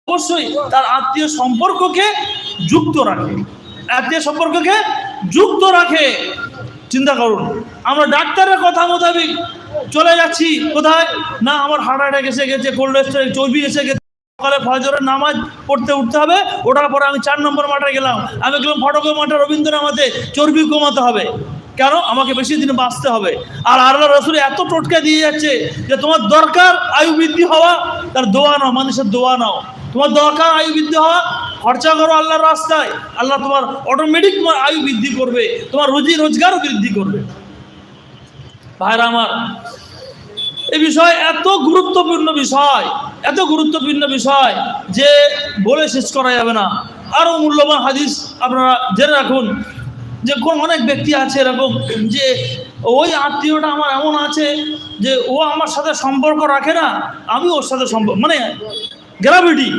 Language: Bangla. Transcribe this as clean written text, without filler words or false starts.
অবশ্যই তার আত্মীয় সম্পর্ককে যুক্ত রাখে, আত্মীয় সম্পর্ককে যুক্ত রাখে। চিন্তা করুন, আমরা ডাক্তারের কথা মোতাবেক চলে যাচ্ছি কোথায় না, আমার হার্ট অ্যাটাক এসে গেছে, কোলেস্টেরল চর্বি এসে গেছে, সকালে ফজরের নামাজ পড়তে উঠতে হবে, ওঠার পরে আমি 4 নম্বর মাঠে গেলাম, আমি গেলাম ফটকের মাঠে রবীন্দ্রনাথে, চর্বি কমাতে হবে, কেন আমাকে বেশি দিন বাঁচতে হবে। আর আল্লাহ রাসূল এত টোটকা দিয়ে যাচ্ছে যে তোমার দরকার আয়ু বৃদ্ধি হওয়া, তার দোয়া নাও, মানুষের দোয়া নাও। তোমার দরকার আয়ু বৃদ্ধি হওয়া, খরচা করো আল্লাহর রাস্তায়, আল্লাহ তোমার অটোমেটিক তোমার আয়ু বৃদ্ধি করবে, তোমার রুজি রোজগারও বৃদ্ধি করবে। ভাইরা আমার, এই বিষয় এত গুরুত্বপূর্ণ বিষয়, এত গুরুত্বপূর্ণ বিষয় যে বলে শেষ করা যাবে না। আরও মূল্যবান হাদিস আপনারা জেনে রাখুন যে কোন অনেক ব্যক্তি আছে এরকম যে ওই আত্মীয়টা আমার এমন আছে যে ও আমার সাথে সম্পর্ক রাখে না, আমি ওর সাথে সম্পর্ক, মানে গ্র্যাভিটি